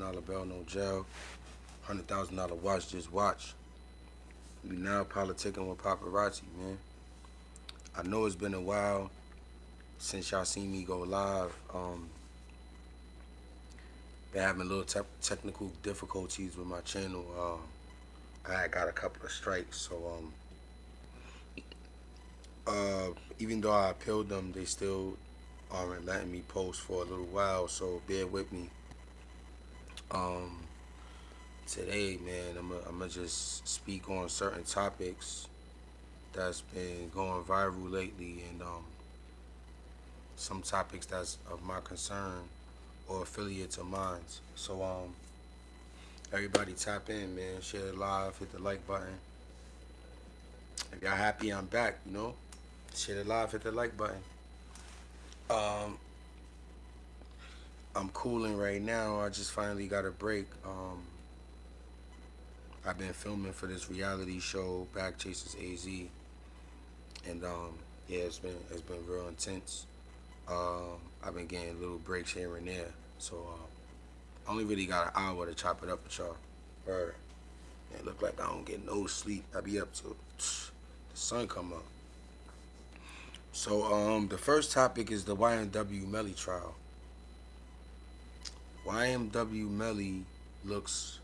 $1,000 bail, no jail. $100,000 watch, just watch. We now politicking with paparazzi, man. I know it's been a while since y'all seen me go live. Been having little technical difficulties with my channel. I got a couple of strikes, so even though I appealed them, they still aren't letting me post for a little while. So bear with me. Um, Today, man, I'm just speak on certain topics that's been going viral lately, and some topics that's of my concern or affiliates of mine. So everybody tap in, man. Share it live, hit the like button. If y'all happy I'm back, share it live, hit the like button. Um, I'm cooling right now. I just finally got a break. I've been filming for this reality show, Back Chasers AZ, and yeah, it's been real intense. I've been getting little breaks here and there, so I only really got an hour to chop it up with y'all. Or it look like I don't get no sleep. I be up till the sun come up. So the first topic is the YNW Melly trial. YNW Melly looks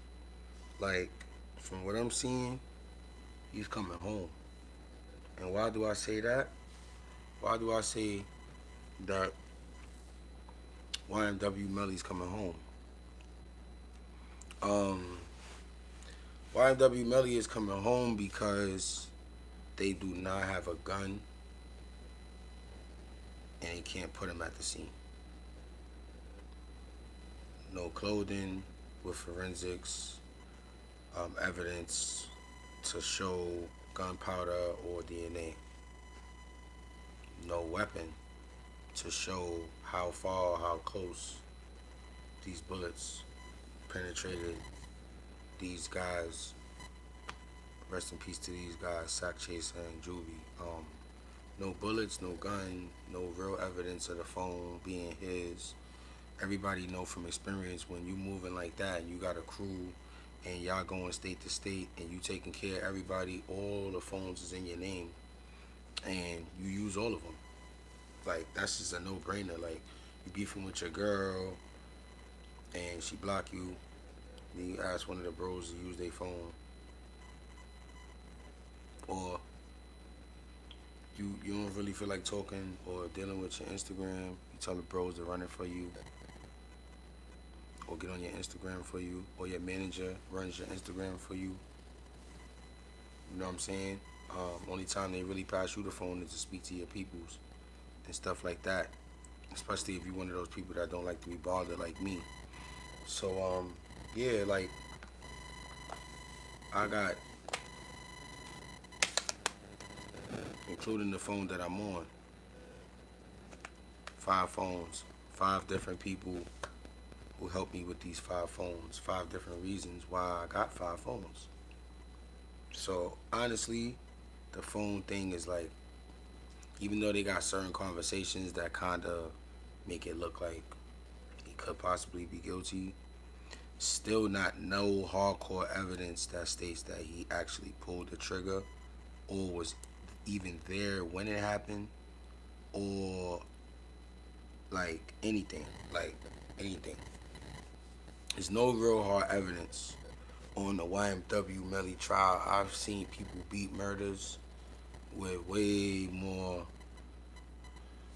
like, from what I'm seeing, he's coming home. And why do I say that? Why do I say that YNW Melly's coming home? YNW Melly is coming home because they do not have a gun and they can't put him at the scene. No clothing with forensics evidence to show gunpowder or DNA. No weapon to show how far, how close these bullets penetrated these guys. Rest in peace to these guys, Sack Chaser and Juvie. No bullets, no gun, no real evidence of the phone being his. Everybody know from experience, when you moving like that and you got a crew and y'all going state to state and you taking care of everybody, all the phones is in your name and you use all of them. Like, that's just a no-brainer. Like, you beefing with your girl and she block you, then you ask one of the bros to use their phone. Or you don't really feel like talking or dealing with your Instagram, you tell the bros to run it for you, or get on your Instagram for you, or your manager runs your Instagram for you. You know what I'm saying? Only time they really pass you the phone is to speak to your peoples and stuff like that. Especially if you're one of those people that don't like to be bothered like me. So yeah, like, I got, including the phone that I'm on, 5 phones, 5 different people who helped me with these 5 phones, 5 different reasons why I got 5 phones. So honestly, the phone thing is like, even though they got certain conversations that kind of make it look like he could possibly be guilty, still not no hardcore evidence that states that he actually pulled the trigger or was even there when it happened, or like anything. There's no real hard evidence on the YNW Melly trial. I've seen people beat murders with way more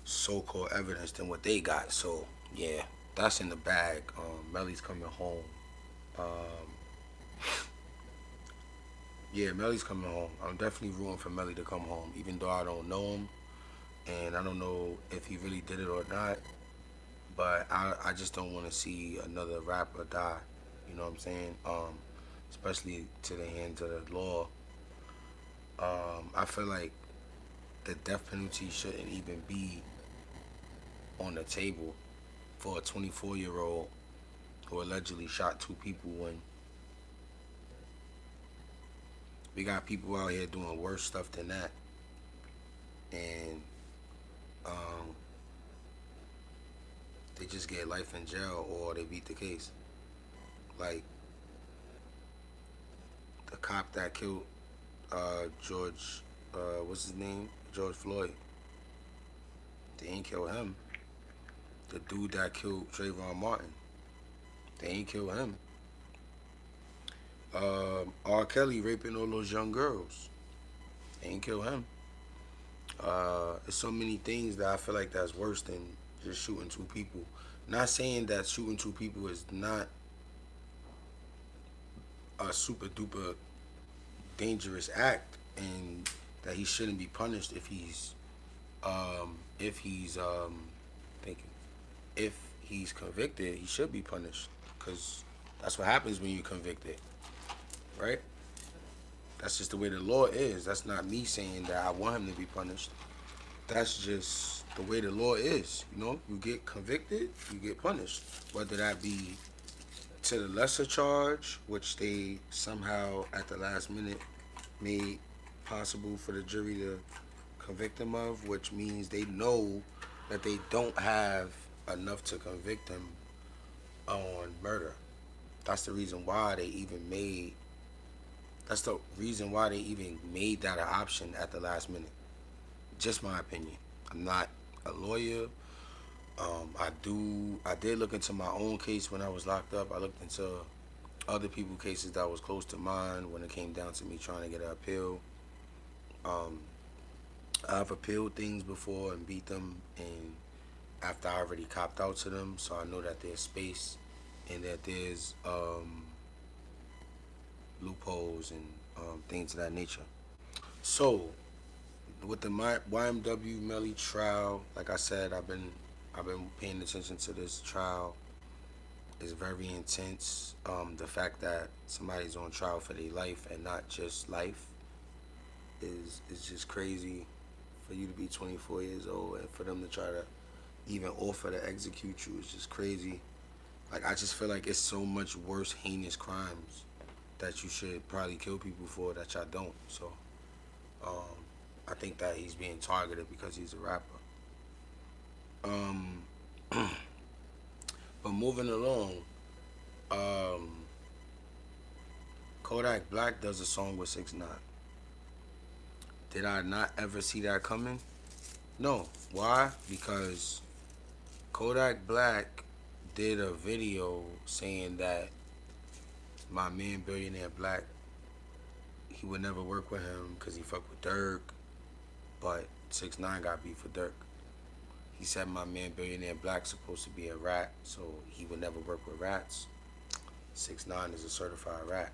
so-called evidence than what they got. So yeah, that's in the bag. Melly's coming home. Yeah, Melly's coming home. I'm definitely rooting for Melly to come home, even though I don't know him and I don't know if he really did it or not. But I just don't want to see another rapper die. You know what I'm saying? Especially to the hands of the law. I feel like the death penalty shouldn't even be on the table for a 24-year-old who allegedly shot 2 people, when we got people out here doing worse stuff than that. And they just get life in jail or they beat the case. Like the cop that killed George, what's his name? George Floyd. They ain't kill him. The dude that killed Trayvon Martin. They ain't kill him. R. Kelly raping all those young girls. They ain't kill him. There's so many things that I feel like that's worse than just shooting two people. Not saying that shooting two people is not a super duper dangerous act and that he shouldn't be punished thinking if he's convicted, he should be punished because that's what happens when you're convicted, right? That's just the way the law is. That's not me saying that I want him to be punished. That's just the way the law is. You know, you get convicted, you get punished. Whether that be to the lesser charge, which they somehow at the last minute made possible for the jury to convict him of, which means they know that they don't have enough to convict him on murder. That's the reason why they even made that an option at the last minute. Just my opinion. I'm not a lawyer. I did look into my own case when I was locked up. I looked into other people's cases that was close to mine when it came down to me trying to get an appeal. I've appealed things before and beat them, and after I already copped out to them, so I know that there's space and that there's loopholes and things of that nature. So with the YNW Melly trial, like I said, I've been paying attention to this trial. It's very intense. The fact that somebody's on trial for their life and not just life is just crazy. For you to be 24 years old and for them to try to even offer to execute you is just crazy. Like, I just feel like it's so much worse, heinous crimes that you should probably kill people for that y'all don't. So, I think that he's being targeted because he's a rapper. But moving along, Kodak Black does a song with 6ix9ine. Did I not ever see that coming? No. Why? Because Kodak Black did a video saying that my man Billionaire Black, he would never work with him because he fucked with Durk, but 6ix9ine got beef with Durk. He said my man Billionaire Black's supposed to be a rat, so he would never work with rats. 6ix9ine is a certified rat.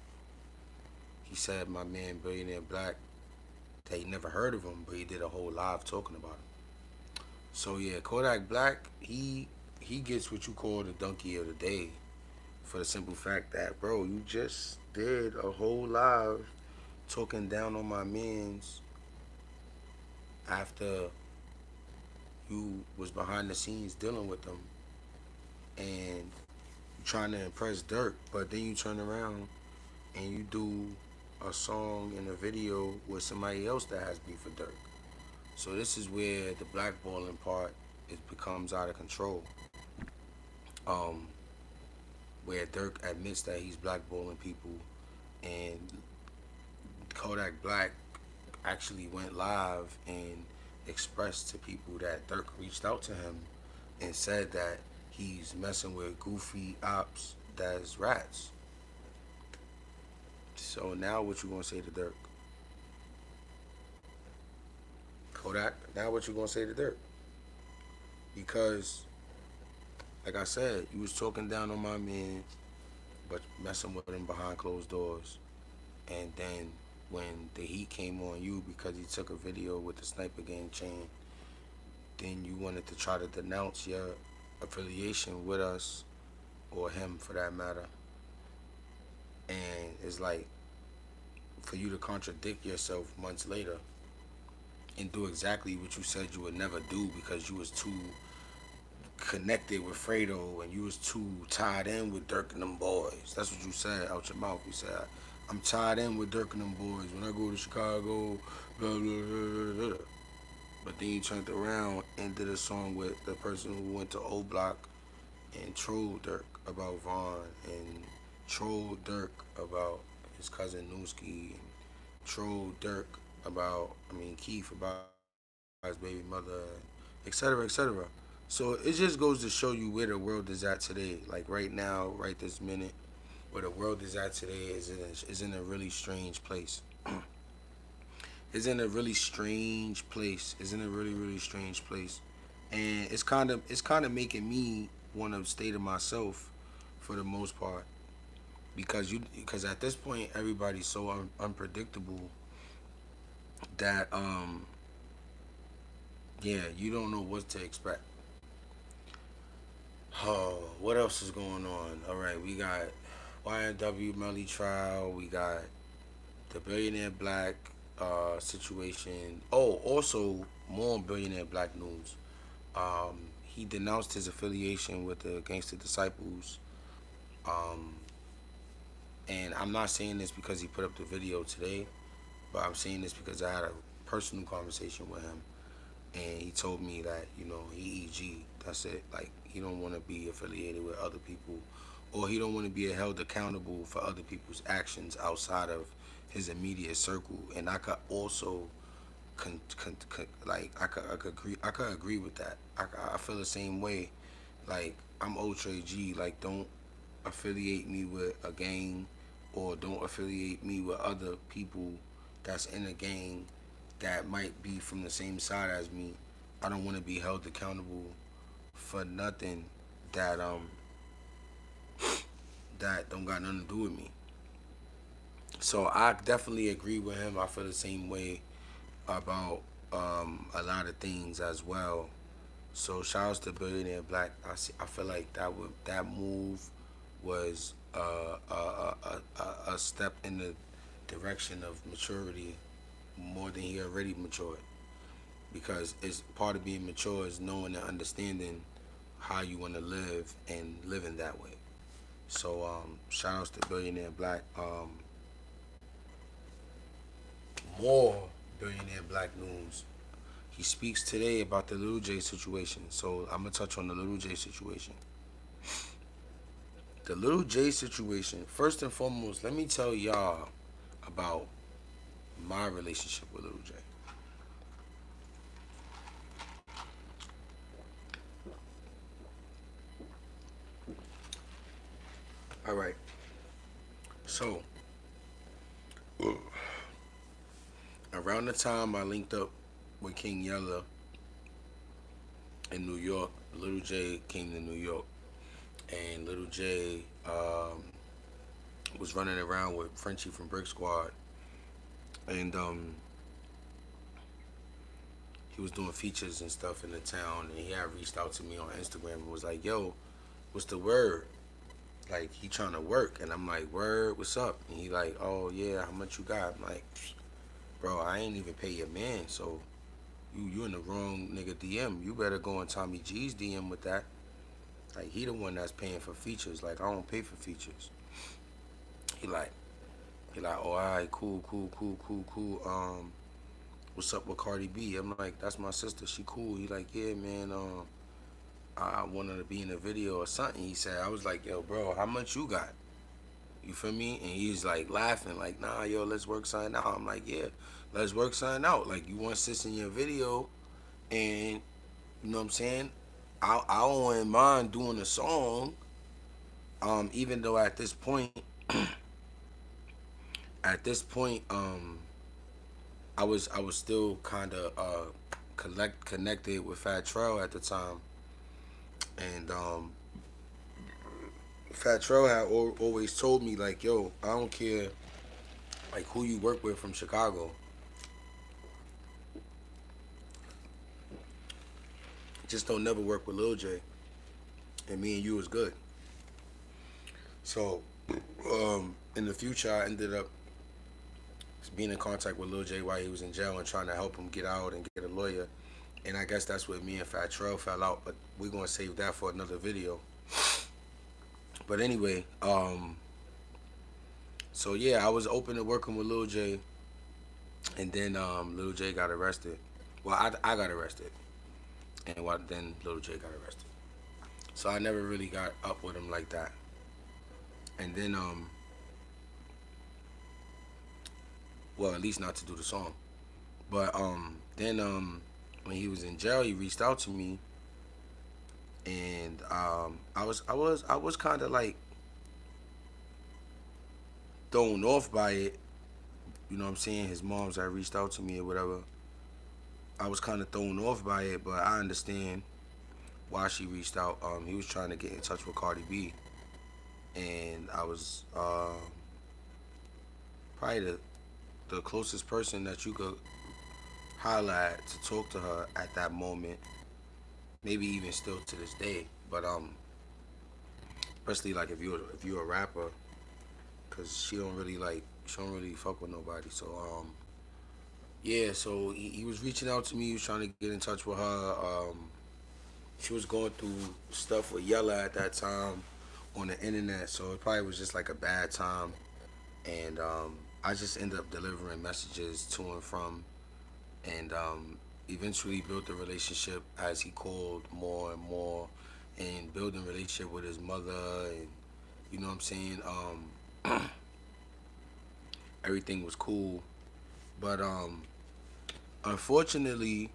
He said my man Billionaire Black, that he never heard of him, but he did a whole live talking about him. So yeah, Kodak Black, he gets what you call the donkey of the day, for the simple fact that, bro, you just did a whole live talking down on my mans after you was behind the scenes dealing with them and trying to impress Durk, but then you turn around and you do a song and a video with somebody else that has beef with Durk. So this is where the blackballing part becomes out of control. Where Durk admits that he's blackballing people, and Kodak Black actually went live and expressed to people that Durk reached out to him and said that he's messing with goofy ops that's rats. So now what you gonna say to Durk? Kodak, now what you gonna say to Durk? Because, like I said, you was talking down on my man, but messing with him behind closed doors. And then when the heat came on you because he took a video with the sniper gang chain, then you wanted to try to denounce your affiliation with us, or him for that matter. And it's like, for you to contradict yourself months later and do exactly what you said you would never do because you was too connected with Fredo and you was too tied in with Durk and them boys. That's what you said out your mouth. You said, I'm tied in with Durk and them boys. When I go to Chicago, blah, blah, blah, blah, blah. But then you turned around and did a song with the person who went to O Block and trolled Durk about Vaughn and troll Durk about his cousin Newski, and troll Durk about, I mean, Keith about his baby mother, etc., etc. So it just goes to show you where the world is at today. Like right now, right this minute, where the world is at today is in a really strange place. Is in a really strange place. Is in a really strange place, and it's kind of making me want to stay to myself for the most part, because at this point everybody's so unpredictable that yeah, you don't know what to expect. Oh, what else is going on? All right, we got YNW Melly trial. We got the Billionaire Black situation. Oh, also more Billionaire Black news. He denounced his affiliation with the Gangster Disciples. Um, and I'm not saying this because he put up the video today, but I'm saying this because I had a personal conversation with him, and he told me that he EG. That's it. Like he don't want to be affiliated with other people, or he don't want to be held accountable for other people's actions outside of his immediate circle. And I could also I could agree with that. I feel the same way. Like I'm Ultra G. Like don't affiliate me with a gang, or don't affiliate me with other people that's in a gang that might be from the same side as me. I don't want to be held accountable for nothing that that don't got nothing to do with me. So I definitely agree with him. I feel the same way about a lot of things as well. So shout outs to Billionaire Black. I feel like that move was a step in the direction of maturity more than he already matured. Because it's part of being mature is knowing and understanding how you want to live and living that way. So shout outs to Billionaire Black. More Billionaire Black news. He speaks today about the Little J situation. So I'm gonna touch on the Little J situation. The Little J situation. First and foremost, let me tell y'all about my relationship with Little J. All right. So around the time I linked up with King Yella in New York, Little J came to New York, and Little J was running around with Frenchie from Brick Squad, and he was doing features and stuff in the town, and he had reached out to me on Instagram and was like, "Yo, what's the word? Like he trying to work," and I'm like, "Word, what's up?" And he like, "Oh yeah, how much you got?" I'm like, "Bro, I ain't even pay your man, so you in the wrong nigga DM. You better go on Tommy G's DM with that. Like he the one that's paying for features. Like I don't pay for features." He like oh alright, cool. What's up with Cardi B? I'm like, that's my sister. She cool. He like, yeah man. I want her to be in a video or something. He said. I was like, yo, bro, how much you got? You feel me? And he's like laughing, like, nah, yo, let's work something out. I'm like, yeah, let's work something out. Like, you want sis in your video, and you know what I'm saying? I don't mind doing a song. Even though at this point, I was still kind of connected with Fat Trell at the time, and Fat Trell had always told me like, yo, I don't care like who you work with from Chicago, just don't never work with Lil J, and me and you was good. So in the future, I ended up being in contact with Lil J while he was in jail and trying to help him get out and get a lawyer. And I guess that's where me and Fat Trell fell out, but we're gonna save that for another video. But anyway, so yeah, I was open to working with Lil J, and then Lil J got arrested. Well, I got arrested, and then Lil J got arrested. So I never really got up with him like that. And then well, at least not to do the song. But then when he was in jail, he reached out to me, and I was kind of like thrown off by it. You know what I'm saying? His mom's had reached out to me or whatever. I was kind of thrown off by it, but I understand why she reached out. He was trying to get in touch with Cardi B, and I was probably the closest person that you could holler at to talk to her at that moment. Maybe even still to this day. But especially like if you're a rapper, cause she don't really fuck with nobody. So yeah. So he was reaching out to me. He was trying to get in touch with her. She was going through stuff with Yella at that time on the internet, so it probably was just like a bad time. And I just ended up delivering messages to and from, and eventually built a relationship as he called more and more, and building a relationship with his mother, and you know what I'm saying. Everything was cool, but unfortunately,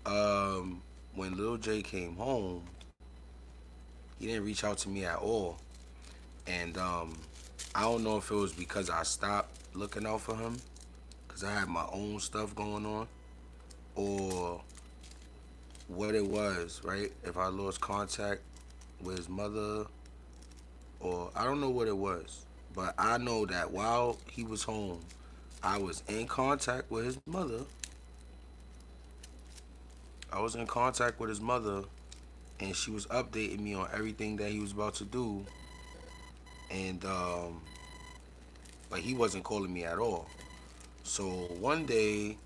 when Lil J came home, he didn't reach out to me at all, and I don't know if it was because I stopped looking out for him, because I had my own stuff going on, or what it was, right? If I lost contact with his mother, or I don't know what it was, but I know that while he was home, I was in contact with his mother. I was in contact with his mother, and she was updating me on everything that he was about to do, and but he wasn't calling me at all. So one day,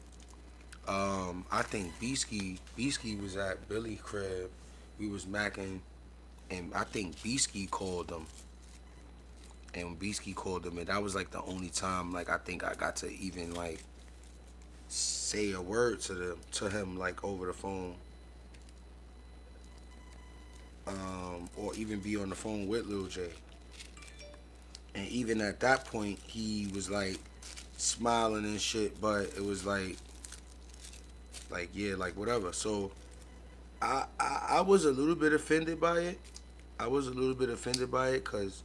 I think Beasky was at Billy's crib. We was macking, and I think Beasky called him. And Beasky called him, and that was like the only time like I think I got to even like say a word to him like over the phone, or even be on the phone with Lil J. And even at that point, he was like smiling and shit, but it was like yeah, like whatever. So I was a little bit offended by it. I was a little bit offended by it because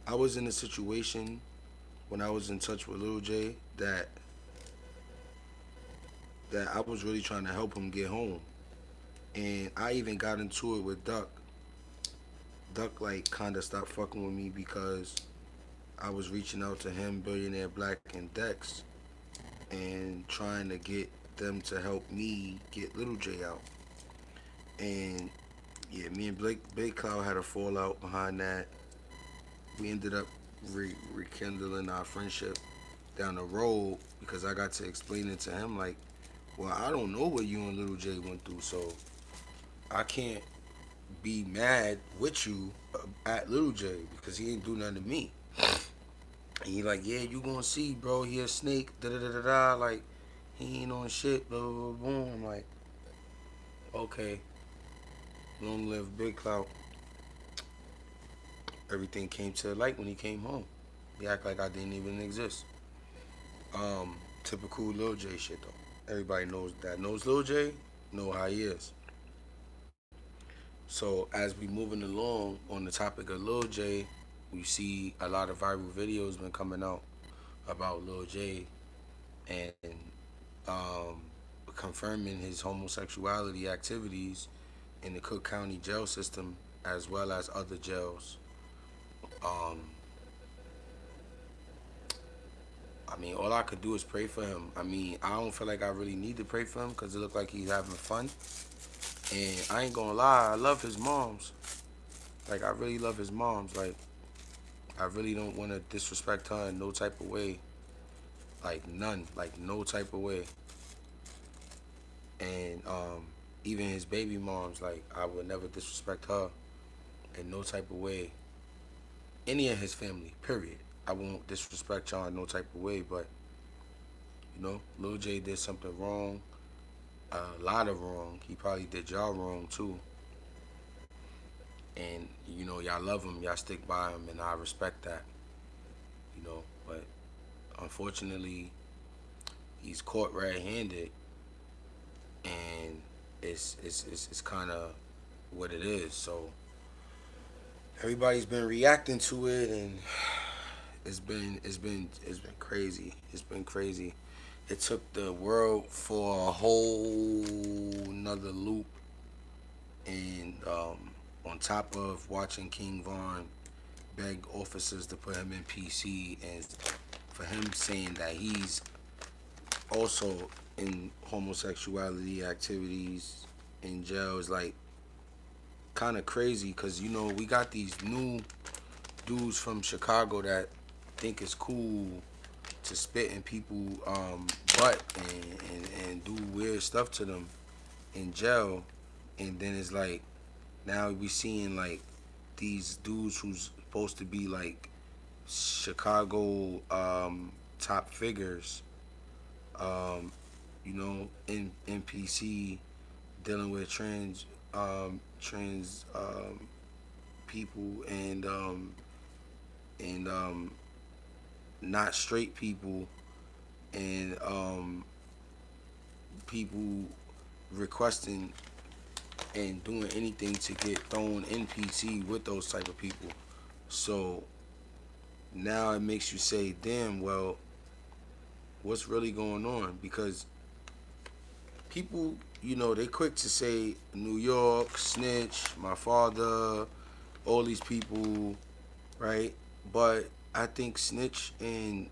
I was in a situation when I was in touch with Lil J that I was really trying to help him get home, and I even got into it with Duck. Duck like kind of stopped fucking with me because I was reaching out to him, Billionaire, Black, and Dex, and trying to get them to help me get Little J out. And yeah, me and Big Cloud had a fallout behind that. We ended up rekindling our friendship down the road because I got to explain it to him like, well, I don't know what you and Little J went through, so I can't be mad with you at Little J because he ain't do nothing to me. And he like, yeah, you gonna see, bro. He a snake. Da da da da da. Like, he ain't on shit. Blah blah blah. Boom. I'm like, okay. Long live Big Clout. Everything came to light when he came home. He act like I didn't even exist. Typical Lil J shit though. Everybody knows Lil J, know how he is. So as we moving along on the topic of Lil J, we see a lot of viral videos been coming out about Lil J and um, confirming his homosexuality activities in the Cook County jail system as well as other jails. Um, I mean, all I could do is pray for him. I mean, I don't feel like I really need to pray for him because it looked like he's having fun. And I ain't gonna lie, I love his moms. Like, I really love his moms. Like, I really don't want to disrespect her in no type of way. Like, none. Like, no type of way. And even his baby moms, like, I would never disrespect her in no type of way. Any of his family, period. I won't disrespect y'all in no type of way, but, you know, Lil J did something wrong. A lot of wrong. He probably did y'all wrong, too. and you know y'all love him, y'all stick by him, and I respect that. You know, but unfortunately, he's caught red-handed, and it's kind of what it is. So everybody's been reacting to it, and it's been crazy. It's been crazy. It took the world for a whole nother loop, and on top of watching King Von beg officers to put him in PC, and for him saying that he's also in homosexuality activities in jail is like kind of crazy, because you know we got these new dudes from Chicago that think it's cool to spit in people butt and do weird stuff to them in jail, and then it's like now we seeing like these dudes who's supposed to be like Chicago top figures, um, you know, in NPC dealing with trans people and not straight people, and people requesting and doing anything to get thrown in PC with those type of people. So now it makes you say, damn, well, what's really going on? Because people, you know, they quick to say New York, snitch, my father, all these people, right? But I think snitch and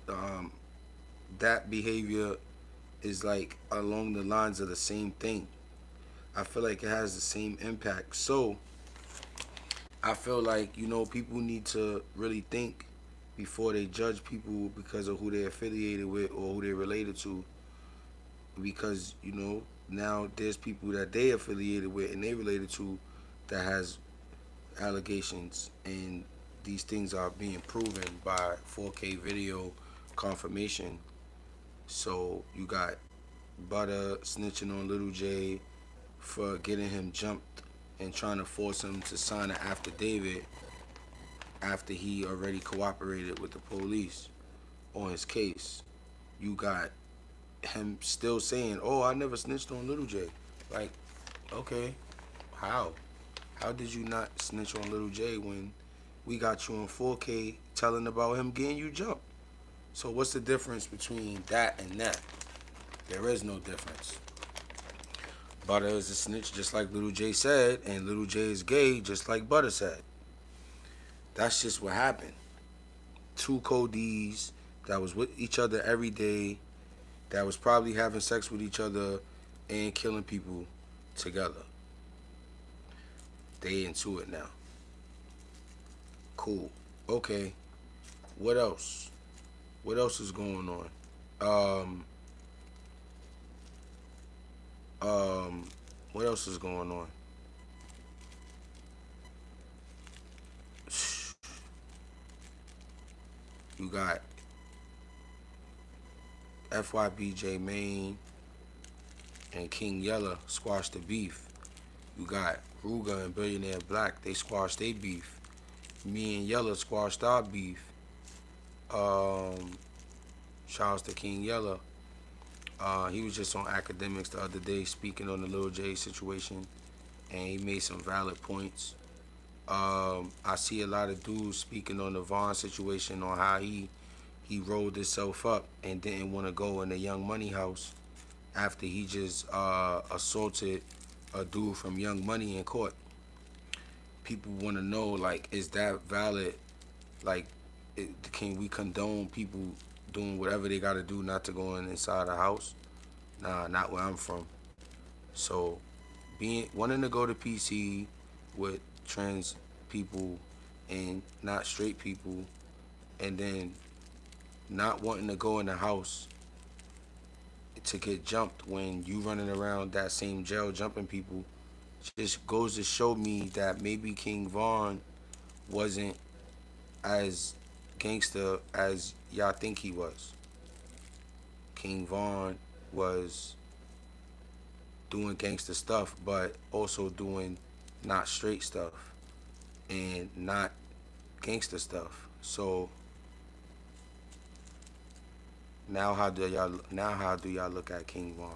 um, that behavior is like along the lines of the same thing. I feel like it has the same impact. So I feel like, you know, people need to really think before they judge people because of who they're affiliated with or who they're related to. Because, you know, now there's people that they affiliated with and they related to that has allegations, and these things are being proven by 4K video confirmation. So you got Butter snitching on Little J for getting him jumped and trying to force him to sign an affidavit after he already cooperated with the police on his case. You got him still saying, "Oh, I never snitched on Little J." Like, okay, how? How did you not snitch on Little J when we got you on 4K telling about him getting you jumped? So what's the difference between that and that? There is no difference. Butter is a snitch just like Little J said, and Little J is gay just like Butter said. That's just what happened. Two Codis that was with each other every day, that was probably having sex with each other and killing people together. They into it now. Cool. Okay. What else? What else is going on? Um, what else is going on? You got FYBJ Maine and King Yella squashed the beef. You got Ruga and Billionaire Black, they squashed their beef. Me and Yella squashed our beef. Um, Shouts to King Yella. He was just on academics the other day speaking on the Lil J situation, and he made some valid points. I see a lot of dudes speaking on the Vaughn situation, on how he rolled himself up and didn't want to go in the Young Money house after he just assaulted a dude from Young Money in court. People want to know, like, is that valid? Like, can we condone people doing whatever they got to do not to go inside the house? Nah, not where I'm from. So, being wanting to go to PC with trans people and not straight people, and then not wanting to go in the house to get jumped when you running around that same jail jumping people, just goes to show me that maybe King Von wasn't as gangster as y'all think he was. King Von was doing gangster stuff, but also doing not straight stuff, and not gangster stuff. So now how do y'all look at King Von?